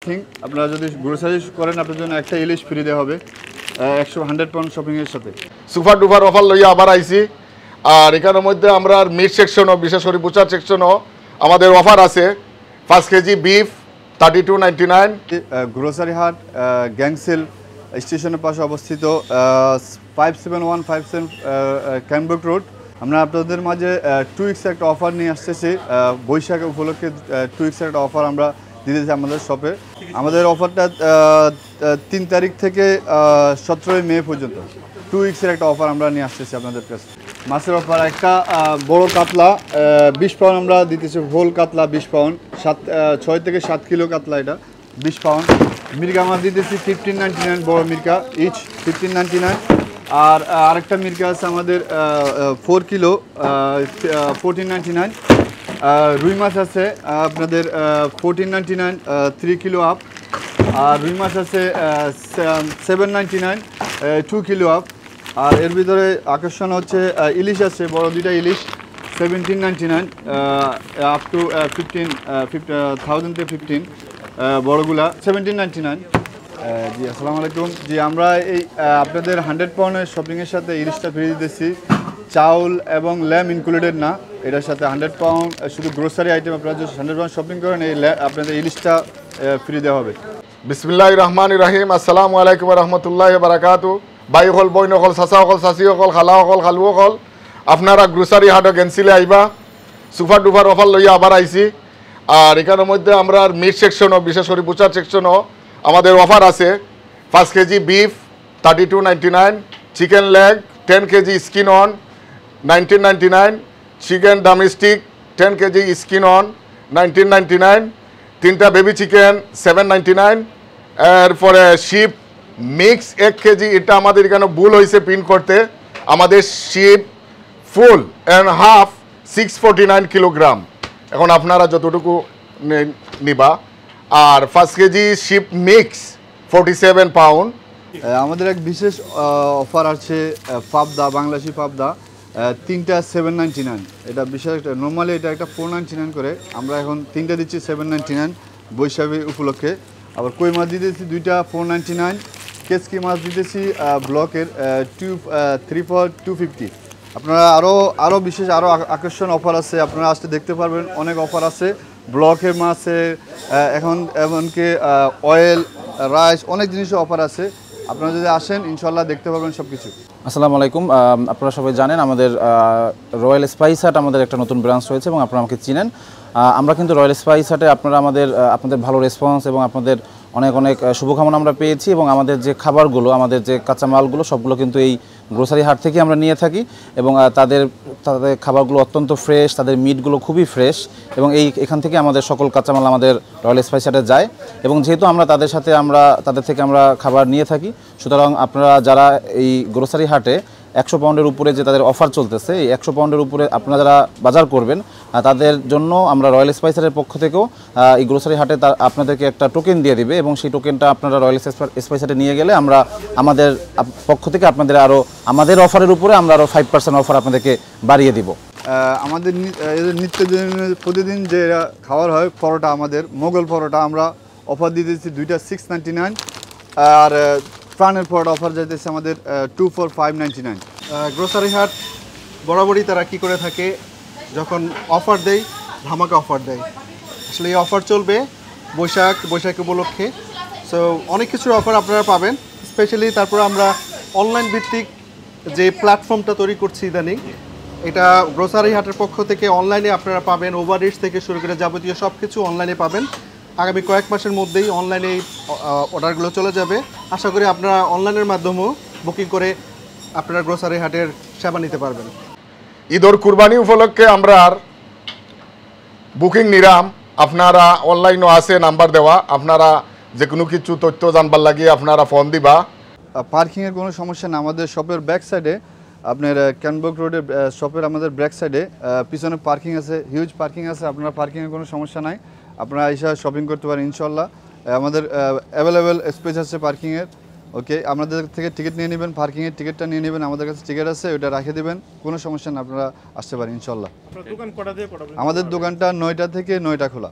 Parking. আপনারা যদি grocery করেন আপনাদের জন্য একটা ইলিশ ফ্রি দেওয়া হবে 100 পাউন্ড শপিংয়ের সাথে। সুপার ডুপার অফার লইয়া আবার আইছি। আর এখানের মধ্যে আমরা মিট সেকশনও, বিশেষ করে বুচার সেকশনও আমাদের অফার আছে। 5 কেজি বিফ 32.99। গ্রোসারি হাট গ্যাংসেল স্টেশনের পাশে অবস্থিত 5757 ক্যানব্রুক রোড। আমরা আপনাদের মাঝে 2 উইকস একটা অফার নিয়ে আসতেছি। বৈশাখ উপলক্ষে 2 উইকস একটা অফার আমরা দিতেছি আমাদের শপে। আমাদের অফারটা 3 তারিখ থেকে 17 মে পর্যন্ত 2 উইকসের একটা অফার আমরা নিয়ে আসতেছি আপনাদের কাছে। মাছের অফার একটা বড় কাতলা 20 পাউন্ড আমরা দিতেছি, হোল কাতলা 20 পাউন্ড, 6 থেকে 7 কিলো কাতলা, এটা 20 পাউন্ড। মির্গা মাছ দিতেছি 15.99, বড় মির্গা ইচ 15.99। আর আরেকটা মির্গা আছে আমাদের 4 কিলো 14.99। রুই মাছ আছে আপনাদের 14.99 3 কিলো আপ। আর রুই মাছ আছে 7.99 2 কিলো আপ। আর এর ভিতরে আকর্ষণ হচ্ছে ইলিশ আছে, বড় দুইটা ইলিশ 17.99 আপ টু 15,000 থেকে 15, বড়গুলা 17.99। জি আসসালামু আলাইকুম। জি আমরা এই আপনাদের 100 পাউন্ডের শপিংয়ের সাথে ইলিশটা ফ্রি দিতেছি, চাউল এবং ল্যাম ইনক্লুডেড না। এটার সাথে 100 পাউন্ড শুধু গ্রোসারি আইটেম আপনারা যদি 100 পাউন্ড শপিং করেন এই আপনাদের ইলিশটা ফ্রি দেওয়া হবে। বিসমিল্লাহির রহমানির রহিম। আসসালামু আলাইকুম ওয়া রাহমাতুল্লাহি ওয়া বারাকাতুহু। ভাই হল, বইন হল, চাচা হল, চাচি হল, খালা হল, খালু হল, আপনারা গ্রোসারি হাট গেন্সিলে আইবা। সুপার ডুপার অফার লইয়া আবার আইছি। আর এখানের মধ্যে আমরা মিট সেকশনও, বিশেষ করে বুচার সেকশনও আমাদের অফার আছে। 5 KG beef 32.99, chicken leg 10 KG skin on 19.99, chicken domestic 10 KG skin on 19.99, 3টা বেবি চিকেন 7.99। এরপরে শিপ মিক্স 1 কেজি, এটা আমাদের এখানে ভুল হয়েছে পিন করতে। আমাদের ship full and half 649 kilogram. এখন আপনারা যতটুকু নিবা। আর 5 কেজি শিপ মিক্স 47 পাউন্ড। আমাদের এক বিশেষ অফার আছে পাবদা, বাংলাদেশি পাবদা 3টা 7.99। এটা বিশেষ একটা, নর্মালি এটা একটা 4.99 করে, আমরা এখন 3টা দিচ্ছি 7.99 বৈশাখী উপলক্ষে। আবার কই মাছ দিতেছি 2টা 4.99, কেসকি মাছ দিতেছি ব্লকের 3 for 250। আপনারা আরও বিশেষ আকর্ষণ অফার আছে, আপনারা আসতে দেখতে পারবেন, অনেক অফার আছে। ব্লকের মাছে এখন এমনকি অয়েল, রাইস, অনেক জিনিসের অফার আছে। আপনারা যদি আসেন ইনশাল্লাহ দেখতে পাবেন সব কিছু। আসসালামু আলাইকুম। আপনারা সবাই জানেন আমাদের রয়্যাল স্পাইস হাট আমাদের একটা নতুন ব্রাঞ্চ হয়েছে এবং আপনারা আমাকে চিনেন। আমরা কিন্তু রয়্যাল স্পাইস হাটে আপনারা আপনাদের ভালো রেসপন্স এবং আপনাদের অনেক অনেক শুভকামনা আমরা পেয়েছি। এবং আমাদের যে খাবারগুলো, আমাদের যে কাঁচামালগুলো সবগুলো কিন্তু এই গ্রোসারি হাট থেকে আমরা নিয়ে থাকি। এবং তাদের খাবারগুলো অত্যন্ত ফ্রেশ, তাদের মিটগুলো খুবই ফ্রেশ। এবং এখান থেকে আমাদের সকল কাঁচামাল আমাদের রয়্যাল স্পাইস হাটে যায়। এবং যেহেতু আমরা তাদের থেকে আমরা খাবার নিয়ে থাকি, সুতরাং আপনারা যারা এই গ্রোসারি হাটে 100 পাউন্ডের উপরে যে তাদের অফার চলতেছে, এই 100 পাউন্ডের উপরে আপনারা যারা বাজার করবেন তাদের জন্য আমরা রয়্যাল স্পাইসারের পক্ষ থেকেও এই গ্রোসারি হাটে আপনাদেরকে একটা টোকেন দিয়ে দিবে। এবং সেই টোকেনটা আপনারা রয়্যাল স্পাইসারে নিয়ে গেলে আমরা আমাদের পক্ষ থেকে আপনাদের আমাদের অফারের উপরে আমরা আরও 5% অফার আপনাদেরকে বাড়িয়ে দিব। আমাদের প্রতিদিন যে খাবার হয় পরোটা, আমাদের মোগল পরোটা আমরা অফার দিতেছি 2টা 6.99। আর প্রাণের পরোটা অফার যাইতেছে আমাদের 2 for 5.99। গ্রোসারি হাট বরাবরই তারা কী করে থাকে, যখন অফার দেয় ধামাকা অফার দেয়। আসলে এই অফার চলবে বৈশাখ উপলক্ষে। সো অনেক কিছুর অফার আপনারা পাবেন। স্পেশালি তারপর আমরা অনলাইন ভিত্তিক যে প্ল্যাটফর্মটা তৈরি করছি ইদানিং, এটা গ্রোসারি হাটের পক্ষ থেকে অনলাইনে আপনারা পাবেন। ওভার রিচ থেকে শুরু করে যাবতীয় সব কিছু অনলাইনে পাবেন। আগামী কয়েক মাসের মধ্যেই অনলাইনে এই অর্ডারগুলো চলে যাবে। আশা করি আপনারা অনলাইনের মাধ্যমেও বুকিং করে আপনারা গ্রোসারি হাটের সেবা নিতে পারবেন। ঈদর কুরবানি উপলক্ষে আমরা বুকিং নিলাম। আপনারা অনলাইনও আছে নাম্বার দেওয়া, আপনারা যে কোনো কিছু তথ্য জানবার লাগিয়ে আপনারা ফোন দিবা। পার্কিংয়ের কোনো সমস্যা না। আমাদের শপের ব্যাক সাইডে, আপনার ক্যানব্রুক রোডের শপের আমাদের ব্যাক সাইডে পিছনে পার্কিং আছে, হিউজ পার্কিং আছে। আপনার পার্কিংয়ের কোনো সমস্যা নাই, আপনারা এসে শপিং করতে পারেন ইনশাল্লাহ। আমাদের অ্যাভেলেবেল স্পেস আছে পার্কিংয়ের। ওকে, আমাদের থেকে টিকিট নিয়ে নেবেন, পার্কিংয়ের টিকিটটা নিয়ে নেবেন, আমাদের কাছে টিকিট আছে, ওটা রেখে দেবেন, কোনো সমস্যা না, আপনারা আসতে পারেন ইনশাল্লাহ। আমাদের দোকানটা 9টা থেকে 9টা খোলা।